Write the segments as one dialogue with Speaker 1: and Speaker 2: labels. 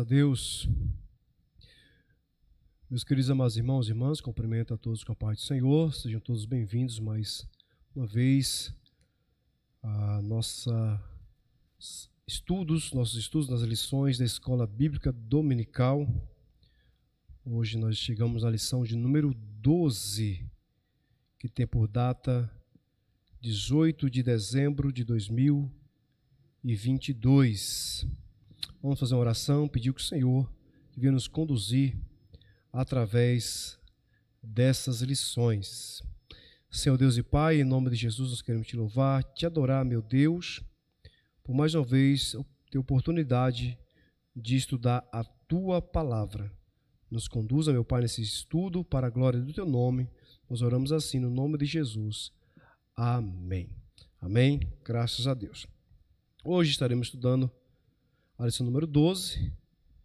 Speaker 1: a Deus. Meus queridos amados irmãos e irmãs, cumprimento a todos com a paz do Senhor. Sejam todos bem-vindos mais uma vez a nossos estudos nas lições da Escola Bíblica Dominical. Hoje nós chegamos à lição de número 12, que tem por data 18 de dezembro de 2022. Vamos fazer uma oração, pedir que o Senhor venha nos conduzir através dessas lições. Senhor Deus e Pai, em nome de Jesus nós queremos te louvar, te adorar, meu Deus, por mais uma vez ter oportunidade de estudar a Tua Palavra. Nos conduza, meu Pai, nesse estudo para a glória do Teu nome. Nós oramos assim no nome de Jesus. Amém. Amém. Graças a Deus. Hoje estaremos estudando a lição número 12,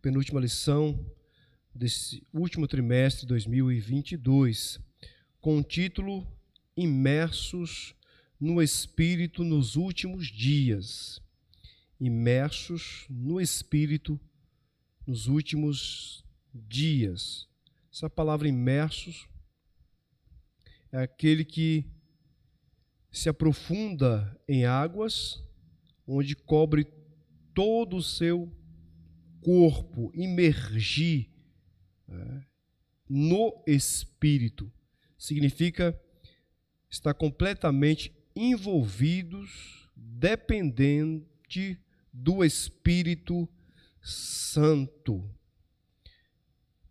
Speaker 1: penúltima lição desse último trimestre de 2022, com o título Imersos no Espírito nos últimos dias. Imersos no Espírito nos últimos dias. Essa palavra imersos é aquele que se aprofunda em águas, onde cobre todo o seu corpo, imergir no Espírito. Significa estar completamente envolvidos, dependente do Espírito Santo.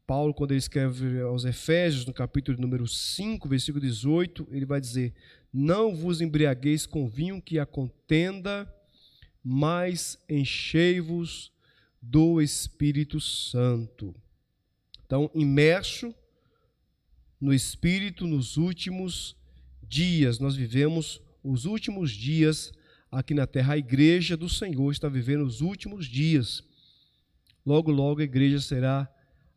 Speaker 1: Paulo, quando ele escreve aos Efésios, no capítulo número 5, versículo 18, ele vai dizer: não vos embriagueis com vinho que a contenda, mas enchei-vos do Espírito Santo. Então, imerso no Espírito nos últimos dias. Nós vivemos os últimos dias aqui na terra. A igreja do Senhor está vivendo os últimos dias. Logo, logo a igreja será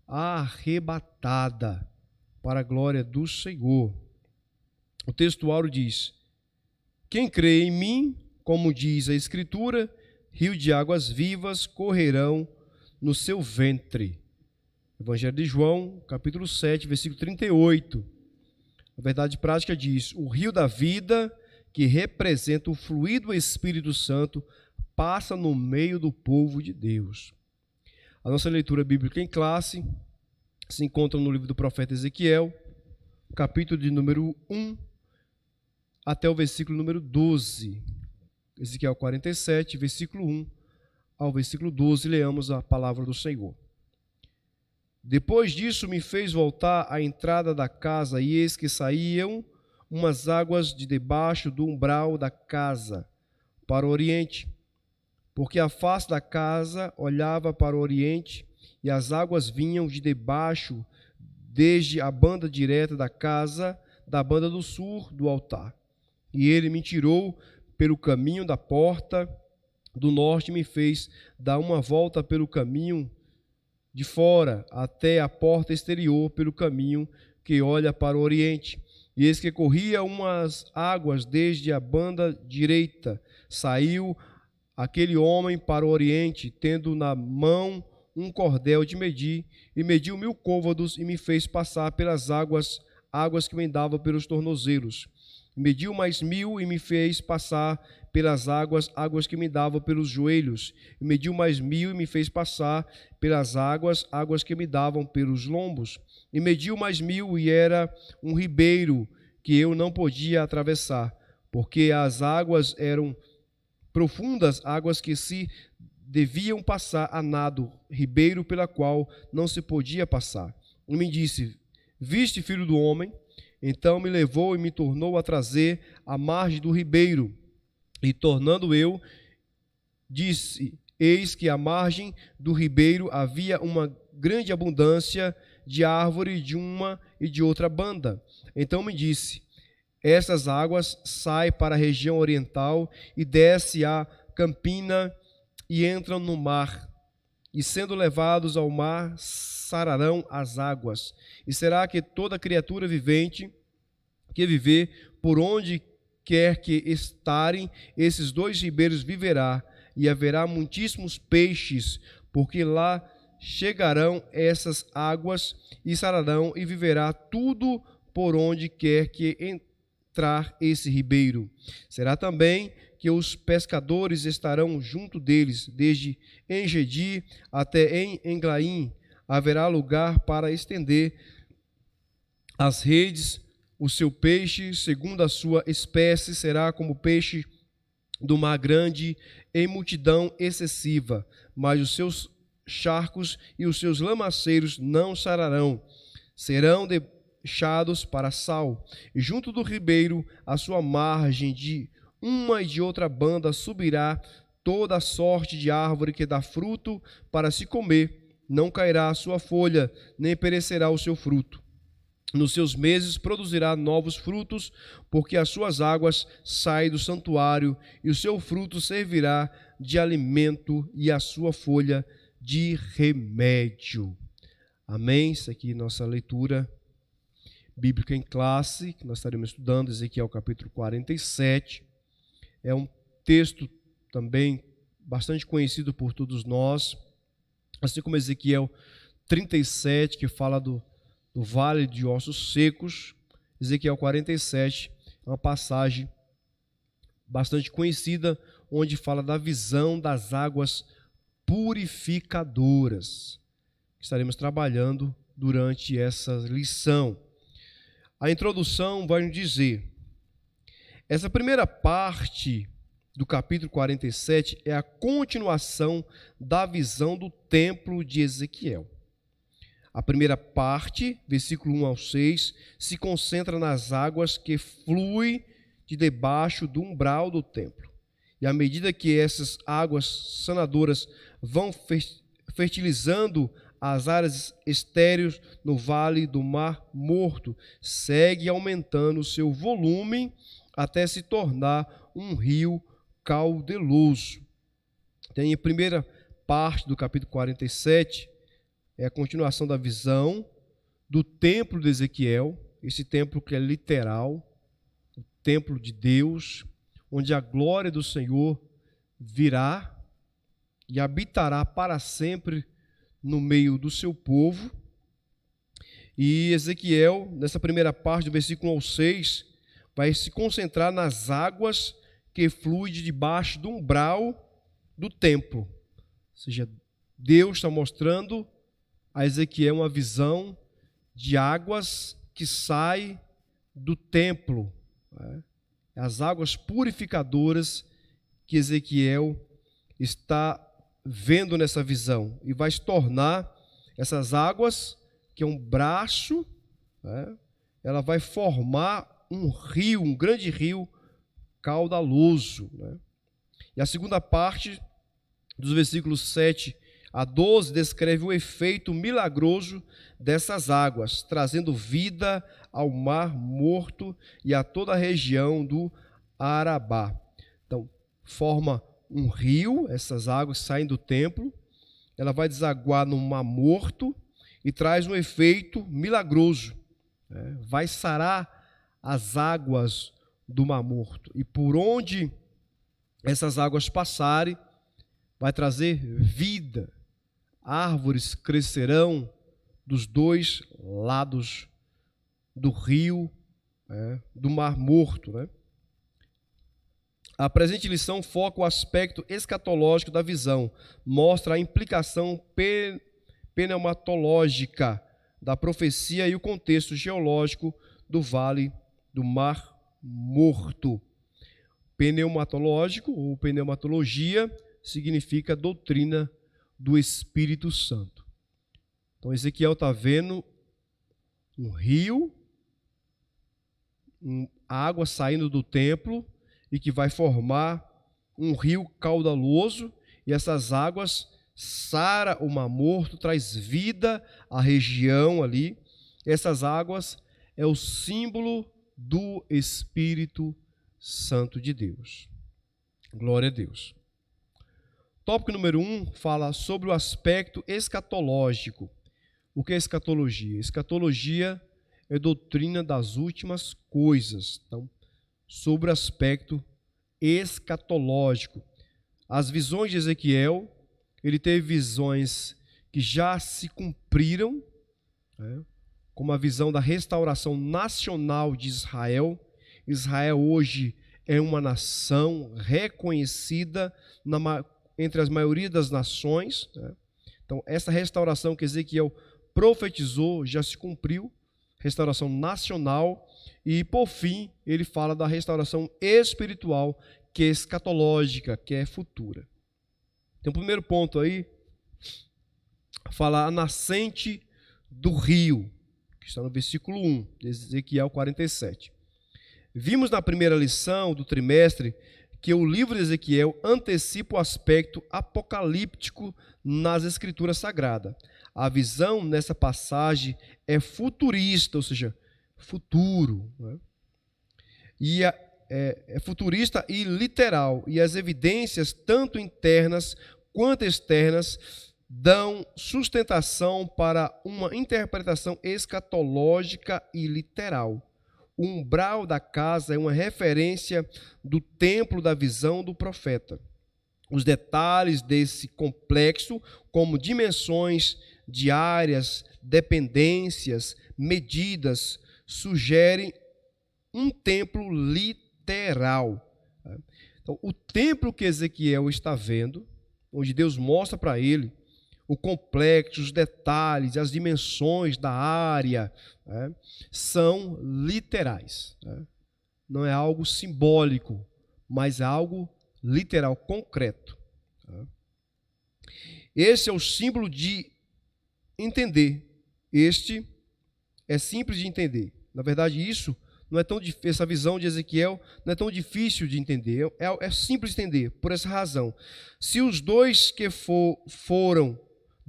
Speaker 1: arrebatada para a glória do Senhor. O textuário diz: quem crê em mim, como diz a Escritura, rio de águas vivas correrão no seu ventre. Evangelho de João, capítulo 7, versículo 38. A verdade prática diz: o rio da vida, que representa o fluir do Espírito Santo, passa no meio do povo de Deus. A nossa leitura bíblica em classe se encontra no livro do profeta Ezequiel, capítulo de número 1, até o versículo número 12. Ezequiel 47, versículo 1 ao versículo 12, leamos a palavra do Senhor. Depois disso me fez voltar à entrada da casa, e eis que saíam umas águas de debaixo do umbral da casa, para o oriente, porque a face da casa olhava para o oriente, e as águas vinham de debaixo, desde a banda direta da casa, da banda do sul do altar. E ele me tirou pelo caminho da porta do norte, me fez dar uma volta pelo caminho de fora, até a porta exterior, pelo caminho que olha para o oriente. E eis que corria umas águas desde a banda direita. Saiu aquele homem para o oriente, tendo na mão um cordel de medir, e mediu 1000 côvados, e me fez passar pelas águas que me davam pelos tornozelos. Mediu mais 1000 e me fez passar pelas águas que me davam pelos joelhos. E mediu mais 1000 e me fez passar pelas águas que me davam pelos lombos. E mediu mais 1000 e era um ribeiro que eu não podia atravessar, porque as águas eram profundas, águas que se deviam passar a nado, ribeiro pela qual não se podia passar. E me disse: viste, filho do homem? Então me levou e me tornou a trazer à margem do ribeiro. E tornando eu, disse: eis que à margem do ribeiro havia uma grande abundância de árvore de uma e de outra banda. Então me disse: essas águas saem para a região oriental e desce a campina e entram no mar. E sendo levados ao mar, sararão as águas. E será que toda criatura vivente que viver por onde quer que estarem esses dois ribeiros viverá, e haverá muitíssimos peixes, porque lá chegarão essas águas e sararão e viverá tudo por onde quer que entrar esse ribeiro. Será também que os pescadores estarão junto deles, desde Engedi até em Englaim. Haverá lugar para estender as redes. O seu peixe, segundo a sua espécie, será como peixe do mar grande, em multidão excessiva, mas os seus charcos e os seus lamaceiros não sararão, serão deixados para sal, e junto do ribeiro, à sua margem, de uma e de outra banda, subirá toda a sorte de árvore que dá fruto para se comer, não cairá a sua folha, nem perecerá o seu fruto. Nos seus meses produzirá novos frutos, porque as suas águas saem do santuário, e o seu fruto servirá de alimento, e a sua folha de remédio. Amém? Isso aqui é nossa leitura bíblica em classe, que nós estaremos estudando, Ezequiel capítulo 47. É um texto também bastante conhecido por todos nós, assim como Ezequiel 37, que fala do vale de ossos secos. Ezequiel 47 é uma passagem bastante conhecida, onde fala da visão das águas purificadoras. Estaremos trabalhando durante essa lição. A introdução vai nos dizer: essa primeira parte do capítulo 47 é a continuação da visão do templo de Ezequiel. A primeira parte, versículo 1 ao 6, se concentra nas águas que fluem de debaixo do umbral do templo. E à medida que essas águas sanadoras vão fertilizando as áreas estéreis no vale do Mar Morto, segue aumentando seu volume até se tornar um rio caudaloso. Tem a primeira parte do capítulo 47, é a continuação da visão do templo de Ezequiel, esse templo que é literal, o templo de Deus, onde a glória do Senhor virá e habitará para sempre no meio do seu povo. E Ezequiel, nessa primeira parte, do versículo 1 ao 6, vai se concentrar nas águas que fluem de debaixo do umbral do templo. Ou seja, Deus está mostrando a Ezequiel uma visão de águas que saem do templo, né? As águas purificadoras que Ezequiel está vendo nessa visão, e vai se tornar essas águas, que é um braço, né? Ela vai formar um rio, um grande rio caudaloso, né? E a segunda parte, dos versículos 7 a 12, descreve o efeito milagroso dessas águas, trazendo vida ao Mar Morto e a toda a região do Arabá. Então, forma um rio, essas águas saem do templo, ela vai desaguar no Mar Morto e traz um efeito milagroso, né? Vai sarar as águas do Mar Morto, e por onde essas águas passarem, vai trazer vida. Árvores crescerão dos dois lados do rio, né, do Mar Morto, né? A presente lição foca o aspecto escatológico da visão, mostra a implicação pneumatológica da profecia e o contexto geológico do vale do Mar Morto. Pneumatológico ou pneumatologia significa doutrina do Espírito Santo. Então Ezequiel está vendo um rio, água saindo do templo, e que vai formar um rio caudaloso, e essas águas sara o Mar Morto, traz vida à região ali. Essas águas é o símbolo do Espírito Santo de Deus. Glória a Deus. Tópico número 1 fala sobre o aspecto escatológico. O que é escatologia? Escatologia é doutrina das últimas coisas. Então, sobre o aspecto escatológico. As visões de Ezequiel, ele teve visões que já se cumpriram, né, como a visão da restauração nacional de Israel. Israel hoje é uma nação reconhecida entre as maiorias das nações, né? Então, essa restauração que Ezequiel profetizou já se cumpriu, restauração nacional, e por fim ele fala da restauração espiritual, que é escatológica, que é futura. Então, o primeiro ponto aí, fala a nascente do rio, que está no versículo 1 de Ezequiel 47. Vimos na primeira lição do trimestre que o livro de Ezequiel antecipa o aspecto apocalíptico nas Escrituras Sagradas. A visão nessa passagem é futurista, ou seja, futuro, né? E é futurista e literal, e as evidências, tanto internas quanto externas, dão sustentação para uma interpretação escatológica e literal. O umbral da casa é uma referência do templo da visão do profeta. Os detalhes desse complexo, como dimensões de áreas, dependências, medidas, sugerem um templo literal. Então, o templo que Ezequiel está vendo, onde Deus mostra para ele o complexo, os detalhes, as dimensões da área, né, são literais, né? Não é algo simbólico, mas é algo literal, concreto, né? Esse é o símbolo de entender. Este é simples de entender. Na verdade, isso não é tão difícil, essa visão de Ezequiel não é tão difícil de entender. É simples de entender, por essa razão. Se os dois que foram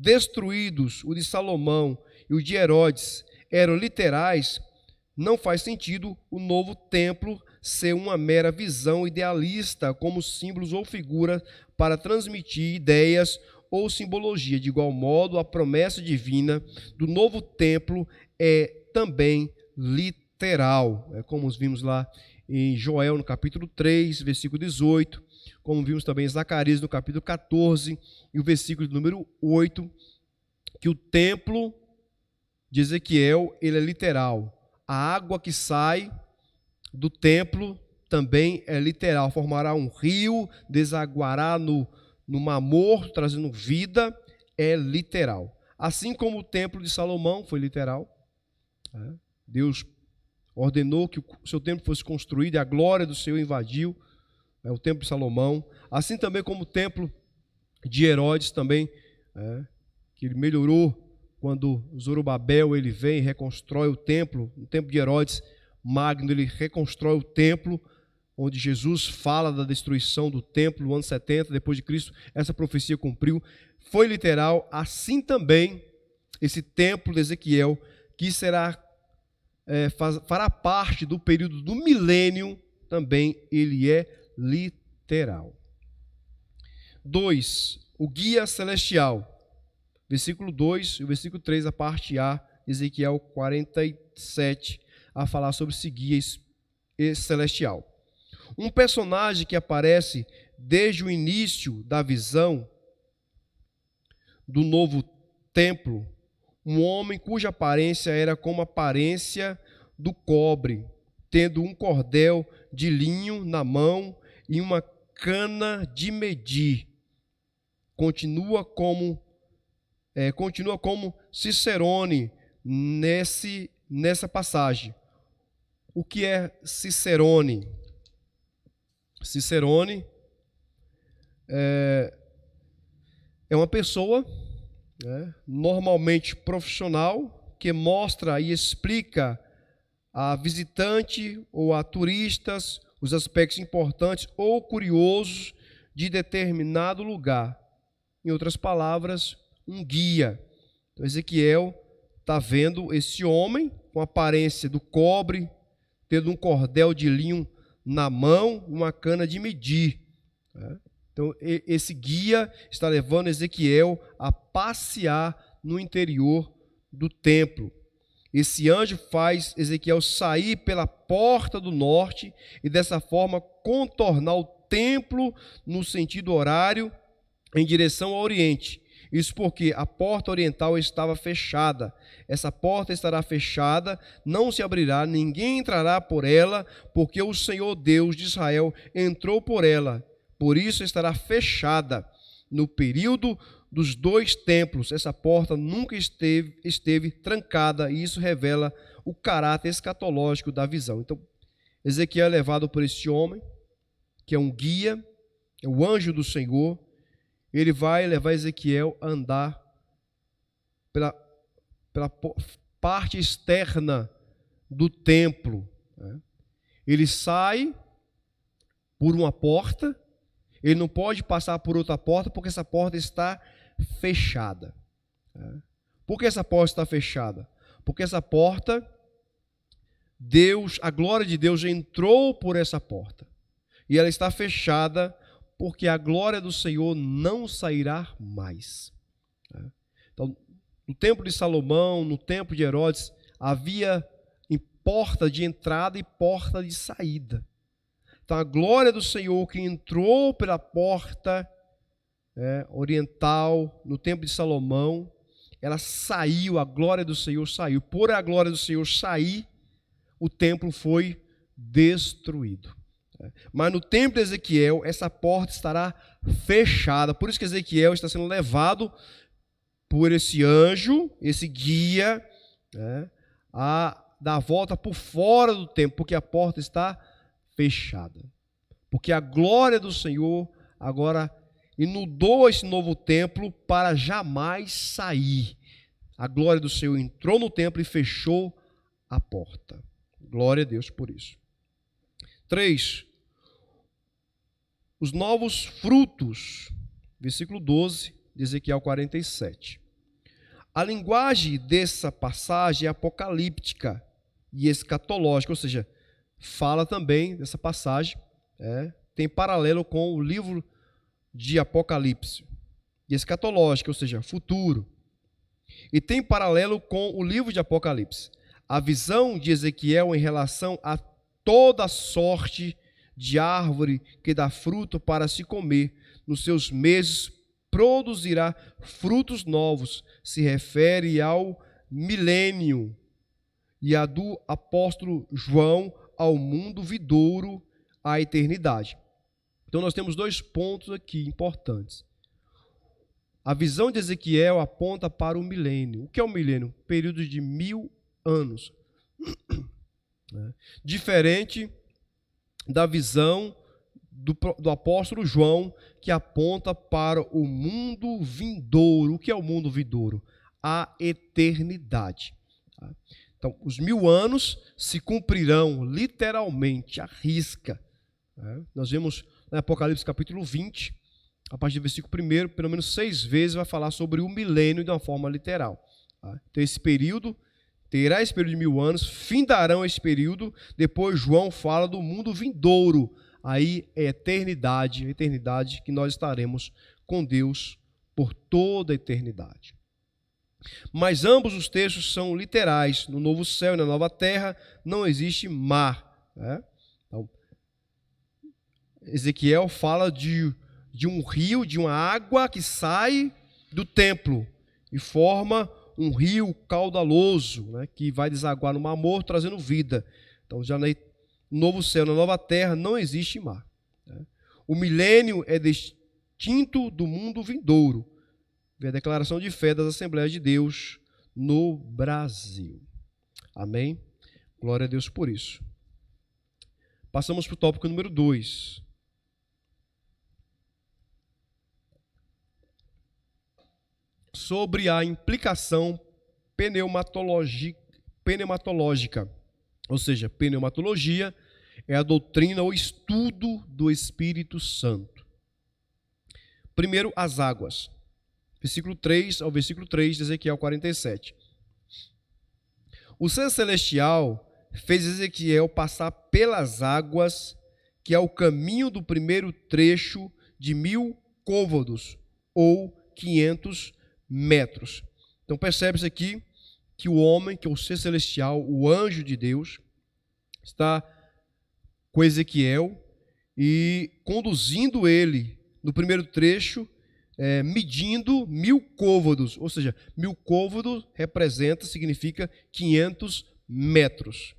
Speaker 1: destruídos, o de Salomão e o de Herodes, eram literais, não faz sentido o novo templo ser uma mera visão idealista, como símbolos ou figuras para transmitir ideias ou simbologia. De igual modo, a promessa divina do novo templo é também literal, como vimos lá em Joel, no capítulo 3, versículo 18, como vimos também em Zacarias, no capítulo 14, e o versículo número 8, que o templo de Ezequiel, ele é literal. A água que sai do templo também é literal. Formará um rio, desaguará no Mar Morto, trazendo vida, é literal. Assim como o templo de Salomão foi literal. Deus ordenou que o seu templo fosse construído e a glória do Senhor invadiu o templo de Salomão. Assim também como o templo de Herodes também, que ele melhorou quando Zorobabel ele vem e reconstrói o templo de Herodes Magno, ele reconstrói o templo, onde Jesus fala da destruição do templo no ano 70 depois de Cristo. Essa profecia cumpriu, foi literal. Assim também esse templo de Ezequiel, que fará parte do período do milênio, também ele é literal. 2. O guia celestial. Versículo 2 e o versículo 3, a parte A, Ezequiel 47, a falar sobre esse guia celestial. Um personagem que aparece desde o início da visão do novo templo, um homem cuja aparência era como a aparência do cobre, tendo um cordel de linho na mão e uma cana de medir. Continua como Cicerone nessa passagem. O que é Cicerone? Cicerone é uma pessoa, normalmente profissional, que mostra e explica a visitante ou a turistas os aspectos importantes ou curiosos de determinado lugar. Em outras palavras, um guia. Então, Ezequiel está vendo esse homem com a aparência do cobre, tendo um cordel de linho na mão, uma cana de medir. Então, esse guia está levando Ezequiel a passear no interior do templo. Esse anjo faz Ezequiel sair pela porta do norte e, dessa forma, contornar o templo no sentido horário em direção ao oriente. Isso porque a porta oriental estava fechada. Essa porta estará fechada, não se abrirá, ninguém entrará por ela, porque o Senhor Deus de Israel entrou por ela. Por isso estará fechada. No período dos 2 templos, essa porta nunca esteve trancada, e isso revela o caráter escatológico da visão. Então, Ezequiel é levado por este homem, que é um guia, é o anjo do Senhor. Ele vai levar Ezequiel a andar pela parte externa do templo. Ele sai por uma porta, ele não pode passar por outra porta, porque essa porta está fechada. Por que essa porta está fechada? Porque essa porta, a glória de Deus entrou por essa porta. E ela está fechada porque a glória do Senhor não sairá mais. Então, no templo de Salomão, no templo de Herodes, havia porta de entrada e porta de saída. Então, a glória do Senhor que entrou pela porta oriental, no templo de Salomão, ela saiu, a glória do Senhor saiu. Por a glória do Senhor sair, o templo foi destruído. Mas no templo de Ezequiel, essa porta estará fechada. Por isso que Ezequiel está sendo levado por esse anjo, esse guia, a dar a volta por fora do templo, porque a porta está fechada. Porque a glória do Senhor agora inundou esse novo templo para jamais sair. A glória do Senhor entrou no templo e fechou a porta. Glória a Deus por isso. 3. Os novos frutos. Versículo 12 de Ezequiel 47. A linguagem dessa passagem é apocalíptica e escatológica, ou seja, fala também dessa passagem, tem paralelo com o livro de Apocalipse, e escatológica, ou seja, futuro. E tem paralelo com o livro de Apocalipse. A visão de Ezequiel em relação a toda sorte de árvore que dá fruto para se comer, nos seus meses produzirá frutos novos, se refere ao milênio, e a do apóstolo João ao mundo vindouro, à eternidade. Então nós temos 2 pontos aqui importantes. A visão de Ezequiel aponta para o milênio. O que é o milênio? Período de 1000 anos. Diferente da visão do apóstolo João, que aponta para o mundo vindouro. O que é o mundo vindouro? A eternidade. Então, os 1000 anos se cumprirão literalmente, à risca. Nós vemos no Apocalipse capítulo 20, a partir do versículo 1, pelo menos 6 vezes vai falar sobre o milênio de uma forma literal. Então, esse período, terá esse período de 1000 anos, findarão esse período, depois João fala do mundo vindouro. Aí é a eternidade que nós estaremos com Deus por toda a eternidade. Mas ambos os textos são literais. No novo céu e na nova terra não existe mar. Então, Ezequiel fala de um rio, de uma água que sai do templo e forma um rio caudaloso, que vai desaguar no Mar Morto, trazendo vida. Então, já no novo céu, na nova terra, não existe mar. O milênio é distinto do mundo vindouro. Vê a declaração de fé das Assembleias de Deus no Brasil. Amém? Glória a Deus por isso. Passamos para o tópico número 2. Sobre a implicação pneumatológica. Ou seja, pneumatologia é a doutrina ou estudo do Espírito Santo. Primeiro, as águas. Versículo 3 ao versículo 3 de Ezequiel 47. O ser celestial fez Ezequiel passar pelas águas, que é o caminho do primeiro trecho de 1000 côvados, ou 500 metros. Então percebe-se aqui que o homem, que é o ser celestial, o anjo de Deus, está com Ezequiel e conduzindo ele no primeiro trecho medindo 1000 côvados, ou seja, 1000 côvados significa 500 metros.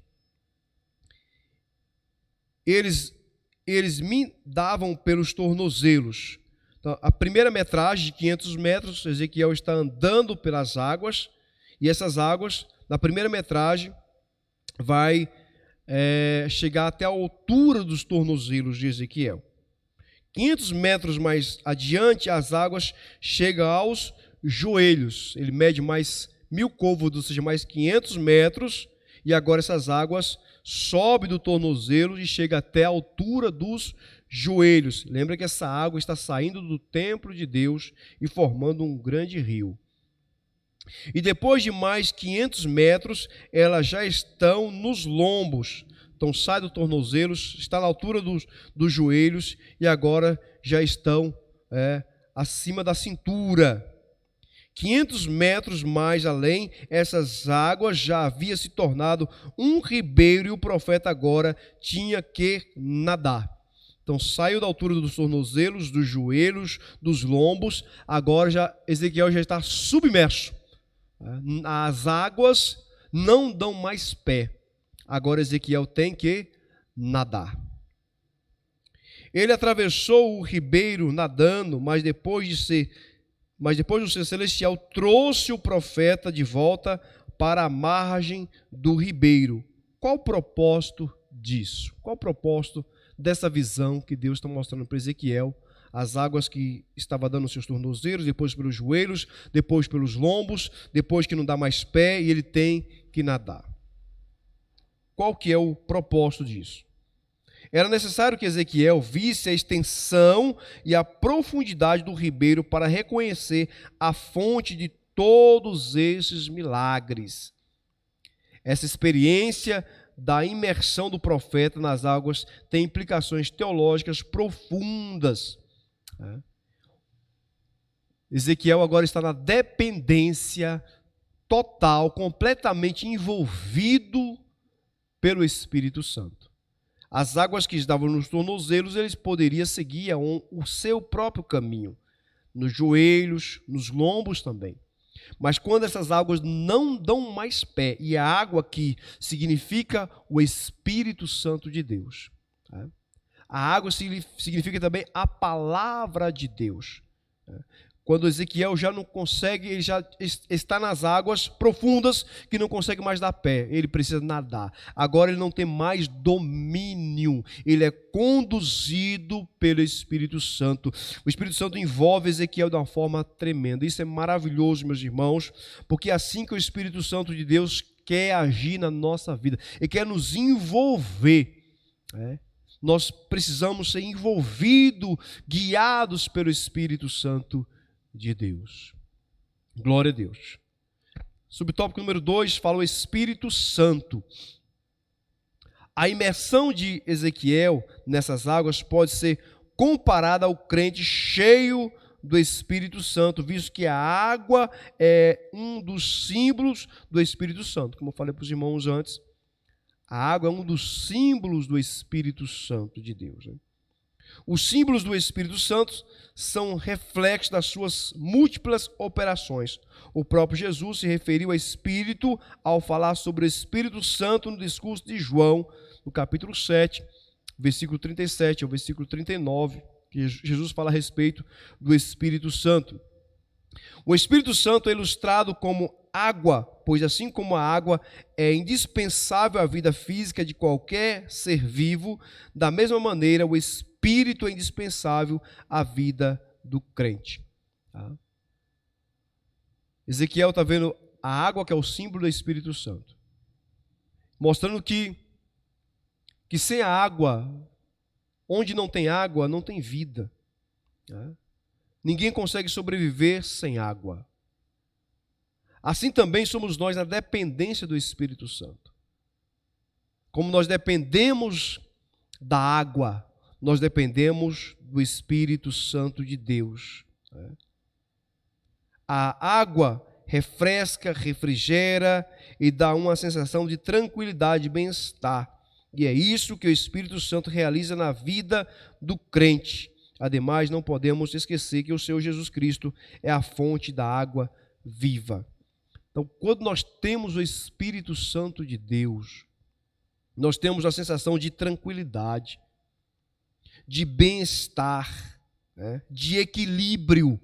Speaker 1: Eles me davam pelos tornozelos. Então, a primeira metragem de 500 metros, Ezequiel está andando pelas águas, e essas águas, na primeira metragem, vai chegar até a altura dos tornozelos de Ezequiel. 500 metros mais adiante, as águas chegam aos joelhos. Ele mede mais 1000 côvados, ou seja, mais 500 metros, e agora essas águas sobem do tornozelo e chegam até a altura dos joelhos. Lembra que essa água está saindo do templo de Deus e formando um grande rio. E depois de mais 500 metros, elas já estão nos lombos. Então sai do tornozelo, está na altura dos joelhos e agora já estão acima da cintura. 500 metros mais além, essas águas já haviam se tornado um ribeiro e o profeta agora tinha que nadar. Então saiu da altura dos tornozelos, dos joelhos, dos lombos, agora Ezequiel já está submerso. As águas não dão mais pé. Agora Ezequiel tem que nadar. Ele atravessou o ribeiro nadando, mas depois do ser celestial, trouxe o profeta de volta para a margem do ribeiro. Qual o propósito disso? Qual o propósito dessa visão que Deus está mostrando para Ezequiel? As águas que estava dando nos seus tornozelos, depois pelos joelhos, depois pelos lombos, depois que não dá mais pé e ele tem que nadar. Qual que é o propósito disso? Era necessário que Ezequiel visse a extensão e a profundidade do ribeiro para reconhecer a fonte de todos esses milagres. Essa experiência da imersão do profeta nas águas tem implicações teológicas profundas. Ezequiel agora está na dependência total, completamente envolvido pelo Espírito Santo. As águas que estavam nos tornozelos, eles poderiam seguir o seu próprio caminho, nos joelhos, nos lombos também. Mas quando essas águas não dão mais pé, e a água aqui significa o Espírito Santo de Deus. A água significa também a palavra de Deus. Quando Ezequiel já não consegue, ele já está nas águas profundas que não consegue mais dar pé, ele precisa nadar. Agora ele não tem mais domínio, ele é conduzido pelo Espírito Santo. O Espírito Santo envolve Ezequiel de uma forma tremenda. Isso é maravilhoso, meus irmãos, porque é assim que o Espírito Santo de Deus quer agir na nossa vida, ele quer nos envolver. Nós precisamos ser envolvidos, guiados pelo Espírito Santo de Deus. Glória a Deus. Subtópico número 2 fala o Espírito Santo. A imersão de Ezequiel nessas águas pode ser comparada ao crente cheio do Espírito Santo, visto que a água é um dos símbolos do Espírito Santo. Como eu falei para os irmãos antes, a água é um dos símbolos do Espírito Santo de Deus. Os símbolos do Espírito Santo são reflexos das suas múltiplas operações. O próprio Jesus se referiu a Espírito ao falar sobre o Espírito Santo no discurso de João, no capítulo 7, versículo 37 ao versículo 39, que Jesus fala a respeito do Espírito Santo. O Espírito Santo é ilustrado como água, pois assim como a água é indispensável à vida física de qualquer ser vivo, da mesma maneira o Espírito é indispensável à vida do crente. Ezequiel está vendo a água que é o símbolo do Espírito Santo, mostrando que sem a água, onde não tem água, não tem vida. Ninguém consegue sobreviver sem água. Assim também somos nós na dependência do Espírito Santo. Como nós dependemos da água, nós dependemos do Espírito Santo de Deus. A água refresca, refrigera e dá uma sensação de tranquilidade e bem-estar. E é isso que o Espírito Santo realiza na vida do crente. Ademais, não podemos esquecer que o Senhor Jesus Cristo é a fonte da água viva. Então, quando nós temos o Espírito Santo de Deus, nós temos a sensação de tranquilidade, de bem-estar, né? De equilíbrio,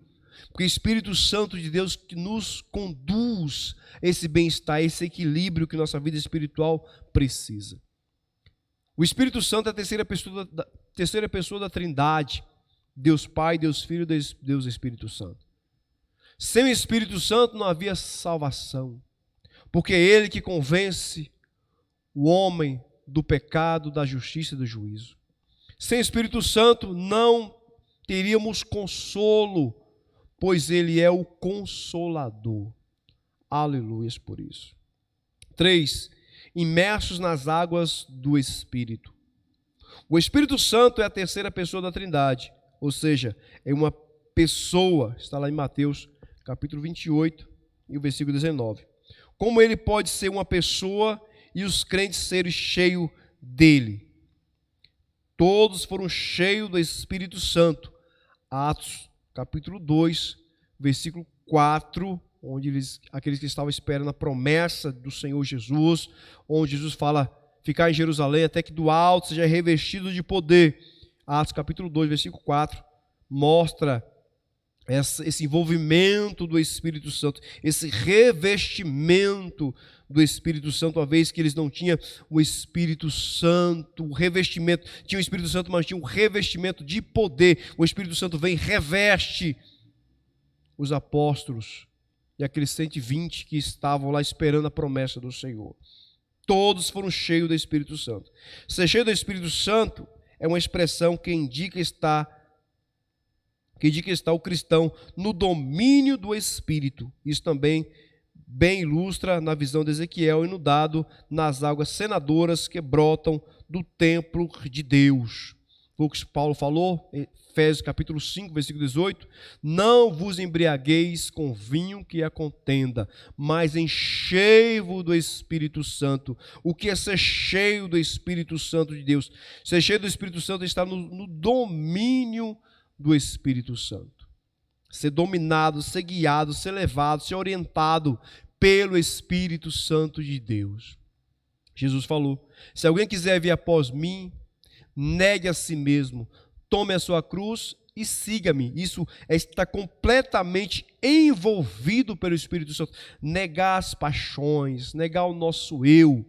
Speaker 1: porque o Espírito Santo de Deus que nos conduz a esse bem-estar, esse equilíbrio que nossa vida espiritual precisa. O Espírito Santo é a terceira pessoa da Trindade, Deus Pai, Deus Filho, Deus Espírito Santo. Sem o Espírito Santo não havia salvação, porque é Ele que convence o homem do pecado, da justiça e do juízo. Sem o Espírito Santo não teríamos consolo, pois Ele é o Consolador. Aleluias por isso. 3. Imersos nas águas do Espírito. O Espírito Santo é a terceira pessoa da Trindade, ou seja, é uma pessoa, está lá em Mateus capítulo 28 e o versículo 19. Como ele pode ser uma pessoa e os crentes serem cheios dele? Todos foram cheios do Espírito Santo. Atos capítulo 2, versículo 4, onde aqueles que estavam esperando a promessa do Senhor Jesus, onde Jesus fala, ficar em Jerusalém até que do alto seja revestido de poder. Atos capítulo 2, versículo 4, mostra esse envolvimento do Espírito Santo, esse revestimento do Espírito Santo, uma vez que eles não tinham o Espírito Santo, o revestimento, tinha o Espírito Santo, mas tinha um revestimento de poder. O Espírito Santo vem e reveste os apóstolos e aqueles 120 que estavam lá esperando a promessa do Senhor. Todos foram cheios do Espírito Santo. Ser cheio do Espírito Santo é uma expressão que indica estar o cristão no domínio do Espírito. Isso também bem ilustra na visão de Ezequiel e no dado nas águas senadoras que brotam do templo de Deus. Foi o que Paulo falou, em Efésios capítulo 5, versículo 18. Não vos embriagueis com vinho que é contenda, mas enchei-vos do Espírito Santo. O que é ser cheio do Espírito Santo de Deus? Ser cheio do Espírito Santo está no domínio do Espírito Santo. Ser dominado, ser guiado, ser levado, ser orientado pelo Espírito Santo de Deus. Jesus falou, se alguém quiser vir após mim, negue a si mesmo, tome a sua cruz e siga-me. Isso está completamente envolvido pelo Espírito Santo. Negar as paixões, negar o nosso eu.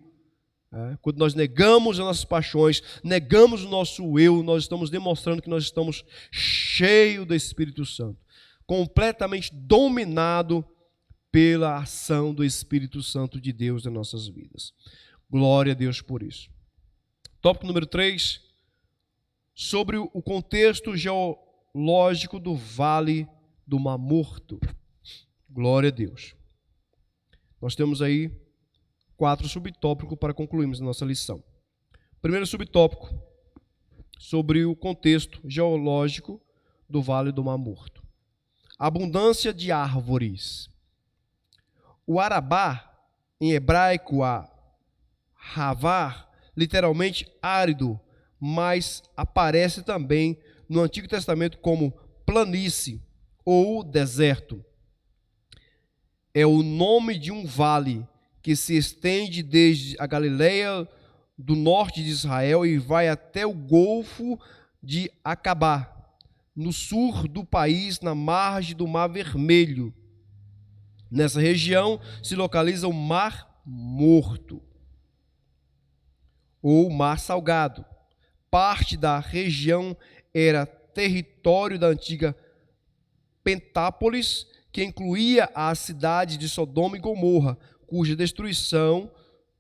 Speaker 1: Quando nós negamos as nossas paixões, negamos o nosso eu, nós estamos demonstrando que nós estamos cheios do Espírito Santo, completamente dominado pela ação do Espírito Santo de Deus nas nossas vidas. Glória a Deus por isso. Tópico número 3, sobre o contexto geológico do Vale do Mar Morto. Glória a Deus. Nós temos aí 4 subtópicos para concluirmos a nossa lição. Primeiro subtópico, sobre o contexto geológico do Vale do Mar Morto. Abundância de árvores. O Arabá, em hebraico, Havar, literalmente árido, mas aparece também no Antigo Testamento como planície ou deserto. É o nome de um vale que se estende desde a Galileia do norte de Israel e vai até o Golfo de Acabá, no sul do país, na margem do Mar Vermelho. Nessa região se localiza o Mar Morto, ou Mar Salgado. Parte da região era território da antiga Pentápolis, que incluía a cidade de Sodoma e Gomorra, cuja destruição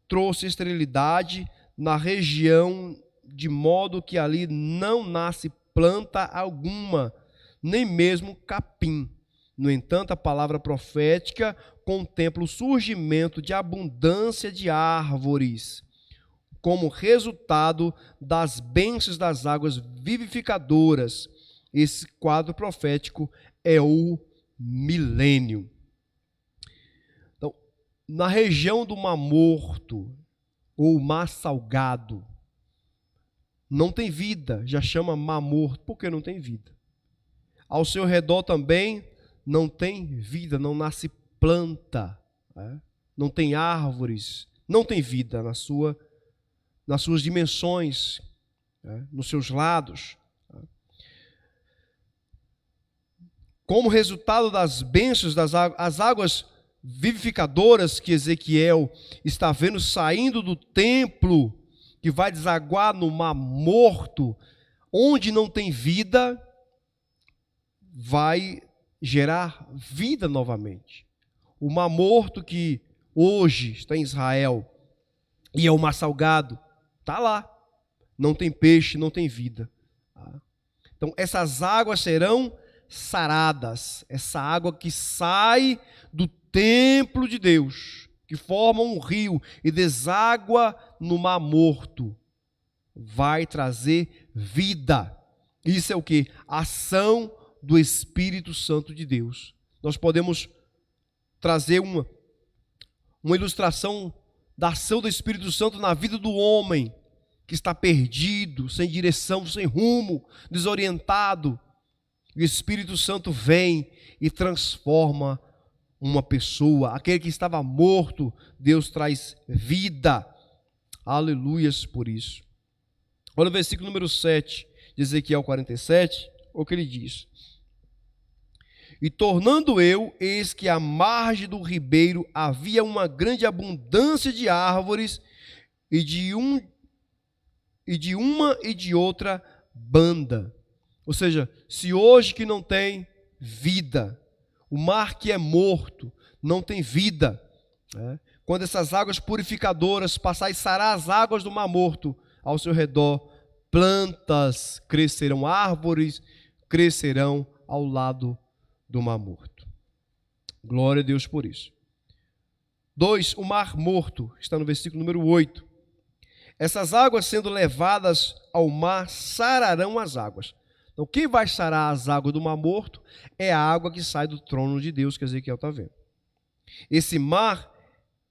Speaker 1: trouxe esterilidade na região, de modo que ali não nasce planta alguma, nem mesmo capim. No entanto, a palavra profética contempla o surgimento de abundância de árvores, como resultado das bênçãos das águas vivificadoras. Esse quadro profético é o milênio. Então, na região do Mar Morto, ou Mar Salgado, não tem vida, já chama Mar Morto, porque não tem vida. ao seu redor também não tem vida, não nasce planta, né? Não tem árvores, não tem vida nas suas dimensões, né? Nos seus lados. Como resultado das bênçãos das águas, as águas vivificadoras que Ezequiel está vendo saindo do templo, que vai desaguar no Mar Morto, onde não tem vida, vai gerar vida novamente. O Mar Morto, que hoje está em Israel e é o Mar Salgado, está lá. Não tem peixe, não tem vida. Então essas águas serão saradas. Essa água que sai do templo de Deus, que forma um rio e deságua no Mar Morto, vai trazer vida. Isso é o que? Ação do Espírito Santo de Deus. Nós podemos trazer uma ilustração da ação do Espírito Santo na vida do homem que está perdido, sem direção, sem rumo, desorientado. O Espírito Santo vem e transforma uma pessoa. Aquele que estava morto, Deus traz vida. Aleluias por isso. Olha o versículo número 7 de Ezequiel 47, o que ele diz: E tornando eu, eis que à margem do ribeiro havia uma grande abundância de árvores e de uma e de outra banda. Ou seja, se hoje que não tem vida, o mar que é morto, não tem vida, né? Quando essas águas purificadoras passarem e sarar as águas do Mar Morto ao seu redor, plantas crescerão, árvores crescerão ao lado do Mar Morto. Glória a Deus por isso. 2. O Mar Morto, está no versículo número 8. Essas águas sendo levadas ao mar, sararão as águas. Então, quem vai sarar as águas do Mar Morto é a água que sai do trono de Deus, que Ezequiel está vendo. Esse mar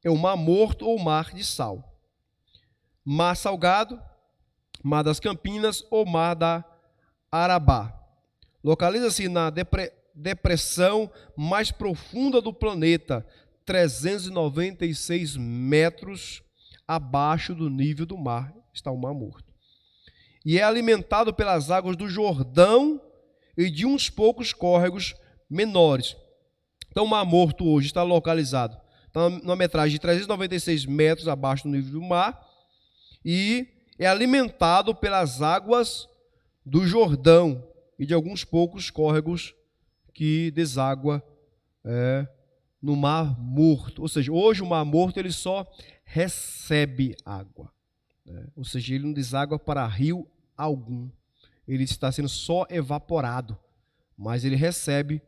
Speaker 1: é o Mar Morto ou Mar de Sal. Mar Salgado, Mar das Campinas ou Mar da Arabá. Localiza-se na depressão mais profunda do planeta, 396 metros abaixo do nível do mar, está o Mar Morto. E é alimentado pelas águas do Jordão e de uns poucos córregos menores. Então o Mar Morto hoje está localizado, está numa metragem de 396 metros abaixo do nível do mar e é alimentado pelas águas do Jordão e de alguns poucos córregos que deságua no Mar Morto. Ou seja, hoje o Mar Morto ele só recebe água, né? Ou seja, ele não deságua para rio algum. Ele está sendo só evaporado, mas ele recebe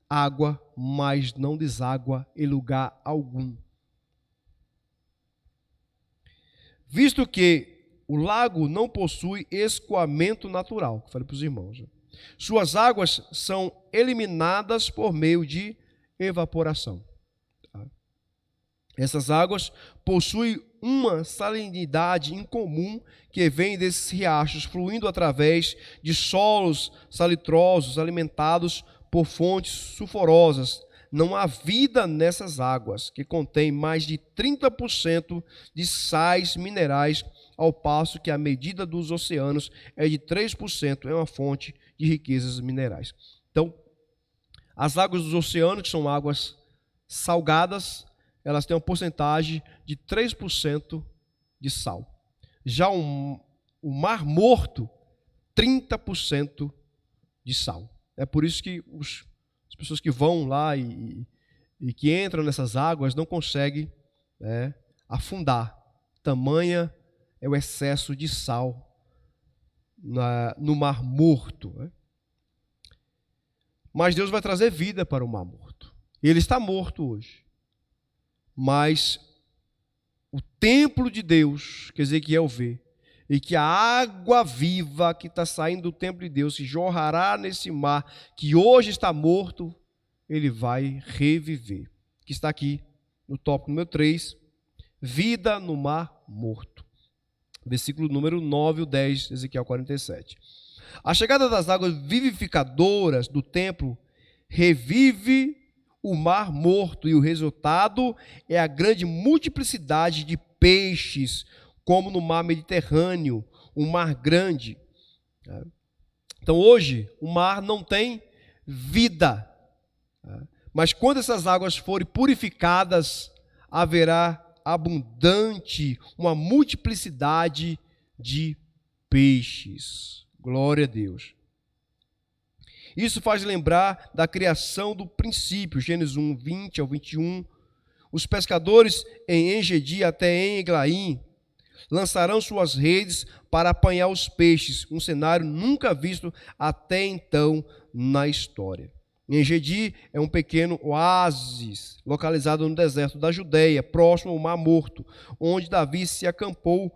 Speaker 1: água, mas não deságua em lugar algum. Visto que o lago não possui escoamento natural, que eu falei para os irmãos, né? Suas águas são eliminadas por meio de evaporação. Essas águas possuem uma salinidade incomum que vem desses riachos, fluindo através de solos salitrosos alimentados por fontes sulfurosas. Não há vida nessas águas, que contêm mais de 30% de sais minerais, ao passo que a medida dos oceanos é de 3%, é uma fonte de riquezas minerais. Então, as águas dos oceanos, que são águas salgadas, elas têm uma porcentagem de 3% de sal. Já o Mar Morto, 30% de sal. É por isso que as pessoas que vão lá e que entram nessas águas não conseguem afundar. Tamanha é o excesso de sal no Mar Morto, né? Mas Deus vai trazer vida para o Mar Morto. Ele está morto hoje. Mas o templo de Deus, que Ezequiel vê, e que a água viva que está saindo do templo de Deus, que jorrará nesse mar, que hoje está morto, ele vai reviver. Que está aqui no tópico número 3, vida no Mar Morto. Versículo número 9 e 10, Ezequiel 47. A chegada das águas vivificadoras do templo revive o mar morto, e o resultado é a grande multiplicidade de peixes, como no mar Mediterrâneo, um mar grande. Então hoje o mar não tem vida, mas quando essas águas forem purificadas, haverá abundante, uma multiplicidade de peixes. Glória a Deus. Isso faz lembrar da criação do princípio, Gênesis 1, 20 ao 21. Os pescadores em Engedi até em Eglaim lançarão suas redes para apanhar os peixes, um cenário nunca visto até então na história. Engedi é um pequeno oásis localizado no deserto da Judeia, próximo ao Mar Morto, onde Davi se acampou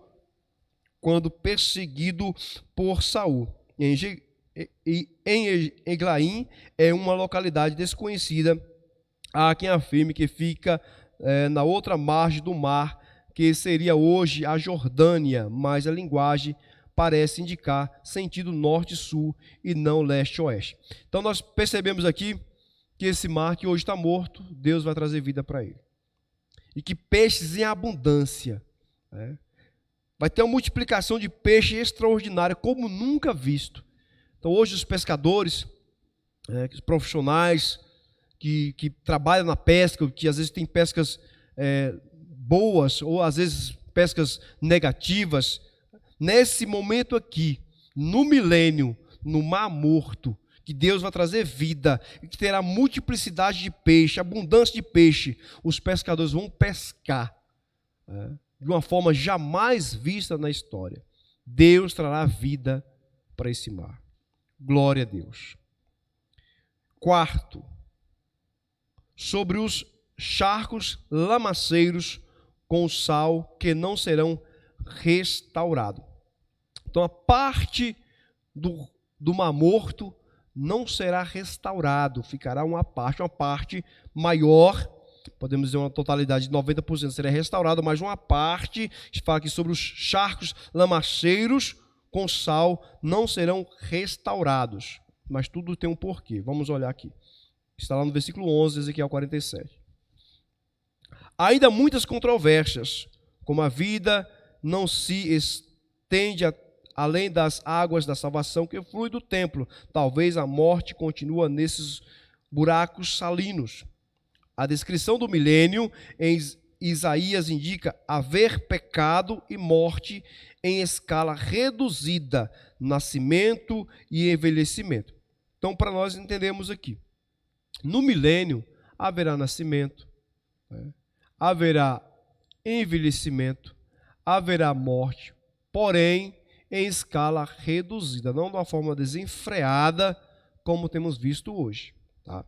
Speaker 1: quando perseguido por Saul. Em Eglaim é uma localidade desconhecida. Há quem afirme que fica na outra margem do mar, que seria hoje a Jordânia, mas a linguagem parece indicar sentido norte-sul e não leste-oeste. Então nós percebemos aqui que esse mar que hoje está morto, Deus vai trazer vida para ele. E que peixes em abundância. Vai ter uma multiplicação de peixe extraordinária, como nunca visto. Então hoje os pescadores, os profissionais que trabalham na pesca, que às vezes tem pescas boas ou às vezes pescas negativas, nesse momento aqui, no milênio, no Mar Morto, que Deus vai trazer vida, que terá multiplicidade de peixe, abundância de peixe, os pescadores vão pescar de uma forma jamais vista na história. Deus trará vida para esse mar. Glória a Deus. Quarto, sobre os charcos lamaceiros com sal que não serão restaurados. Então a parte do Mar Morto não será restaurado, ficará uma parte maior, podemos dizer uma totalidade de 90% será restaurada, mas uma parte, fala aqui sobre os charcos lamaceiros com sal não serão restaurados. Mas tudo tem um porquê. Vamos olhar aqui. Está lá no versículo 11, Ezequiel 47. Ainda muitas controvérsias, como a vida não se estende além das águas da salvação que flui do templo. Talvez a morte continua nesses buracos salinos. A descrição do milênio em Isaías indica haver pecado e morte em escala reduzida, nascimento e envelhecimento. Então, para nós entendermos aqui, no milênio haverá nascimento, haverá envelhecimento, haverá morte, porém em escala reduzida, não de uma forma desenfreada como temos visto hoje. Tá?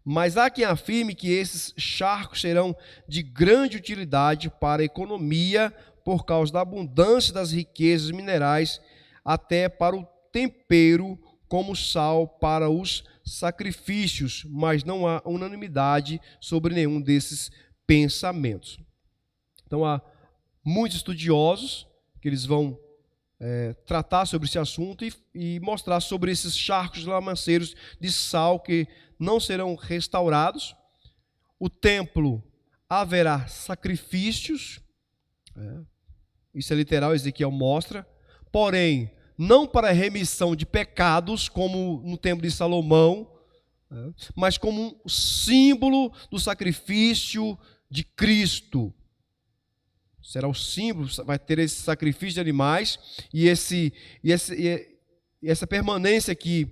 Speaker 1: Mas há quem afirme que esses charcos serão de grande utilidade para a economia por causa da abundância das riquezas minerais, até para o tempero, como sal para os sacrifícios, mas não há unanimidade sobre nenhum desses pensamentos. Então há muitos estudiosos que eles vão tratar sobre esse assunto e mostrar sobre esses charcos lamanceiros de sal que não serão restaurados. O templo haverá sacrifícios, isso é literal, Ezequiel mostra, porém, não para remissão de pecados, como no templo de Salomão, mas como um símbolo do sacrifício de Cristo. Será o símbolo, vai ter esse sacrifício de animais e essa permanência aqui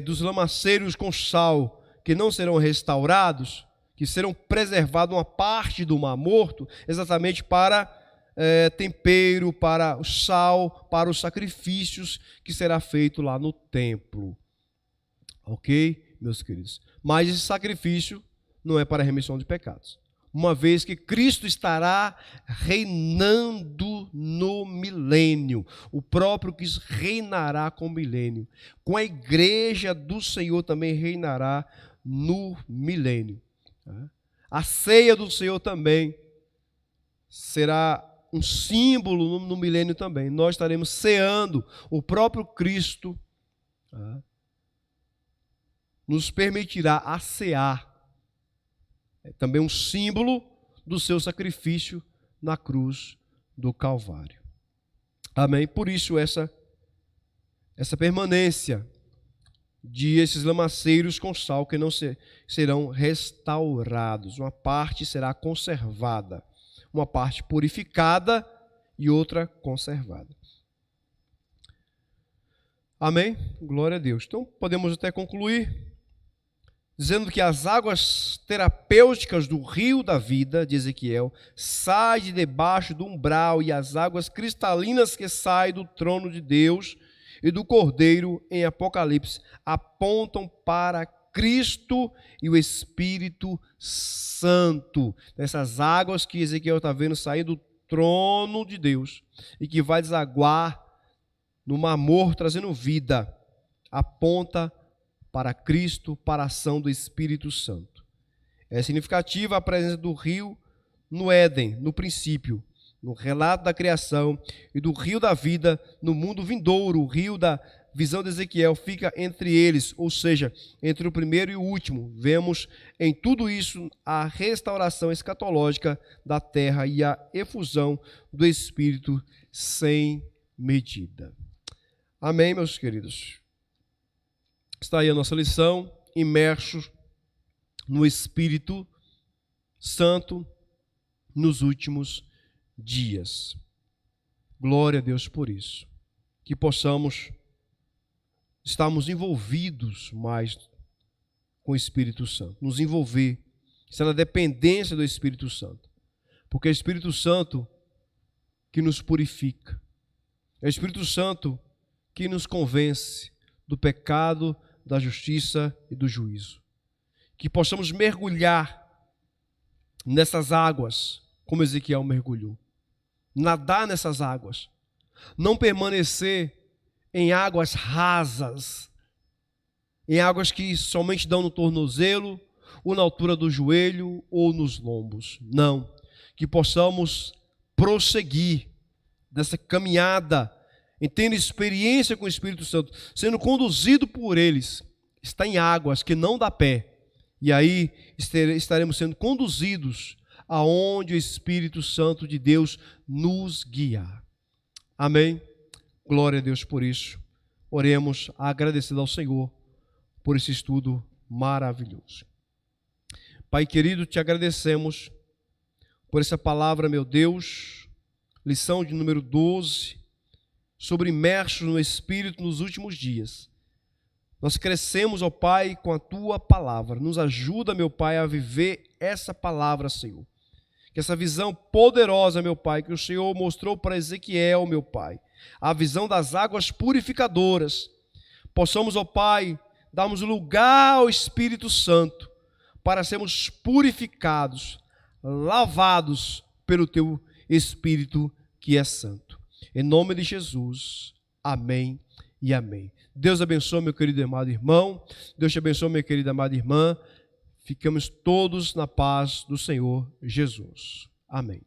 Speaker 1: dos lamaceiros com sal, que não serão restaurados, que serão preservados uma parte do Mar Morto, exatamente para tempero, para o sal, para os sacrifícios que será feito lá no templo. Ok, meus queridos? Mas esse sacrifício não é para a remissão de pecados, uma vez que Cristo estará reinando no milênio. O próprio Cristo reinará com o milênio. Com a igreja do Senhor também reinará no milênio. A ceia do Senhor também será um símbolo no milênio também. Nós estaremos ceando o próprio Cristo, nos permitirá cear. É também um símbolo do seu sacrifício na cruz do Calvário. Amém? Por isso essa permanência de esses lamaceiros com sal que não serão restaurados. Uma parte será conservada, uma parte purificada e outra conservada. Amém? Glória a Deus. Então podemos até concluir dizendo que as águas terapêuticas do rio da vida, de Ezequiel, saem de debaixo do umbral, e as águas cristalinas que saem do trono de Deus e do Cordeiro em Apocalipse apontam para Cristo e o Espírito Santo. Essas águas que Ezequiel está vendo sair do trono de Deus e que vai desaguar no Mar Morto trazendo vida, aponta para Cristo, para a ação do Espírito Santo. É significativa a presença do rio no Éden, no princípio, no relato da criação, e do rio da vida no mundo vindouro. O rio da visão de Ezequiel fica entre eles, ou seja, entre o primeiro e o último. Vemos em tudo isso a restauração escatológica da terra e a efusão do Espírito sem medida. Amém, meus queridos? Está aí a nossa lição, imersos no Espírito Santo nos últimos dias. Glória a Deus por isso. Que possamos estarmos envolvidos mais com o Espírito Santo, nos envolver, estar na dependência do Espírito Santo. Porque é o Espírito Santo que nos purifica. É o Espírito Santo que nos convence do pecado, da justiça e do juízo. Que possamos mergulhar nessas águas, como Ezequiel mergulhou. Nadar nessas águas. Não permanecer em águas rasas, em águas que somente dão no tornozelo, ou na altura do joelho, ou nos lombos. Não. Que possamos prosseguir nessa caminhada, tendo experiência com o Espírito Santo, sendo conduzido por eles, está em águas que não dá pé, e aí estaremos sendo conduzidos aonde o Espírito Santo de Deus nos guiar. Amém? Glória a Deus por isso. Oremos agradecendo ao Senhor por esse estudo maravilhoso. Pai querido, te agradecemos por essa palavra, meu Deus, lição de número 12, sobre imersos no Espírito nos últimos dias. Nós crescemos, ó Pai, com a Tua palavra. Nos ajuda, meu Pai, a viver essa palavra, Senhor. Que essa visão poderosa, meu Pai, que o Senhor mostrou para Ezequiel, meu Pai, a visão das águas purificadoras, possamos, ó Pai, darmos lugar ao Espírito Santo para sermos purificados, lavados pelo Teu Espírito que é santo. Em nome de Jesus, amém e amém. Deus abençoe, meu querido e amado irmão. Deus te abençoe, minha querida e amada irmã. Ficamos todos na paz do Senhor Jesus. Amém.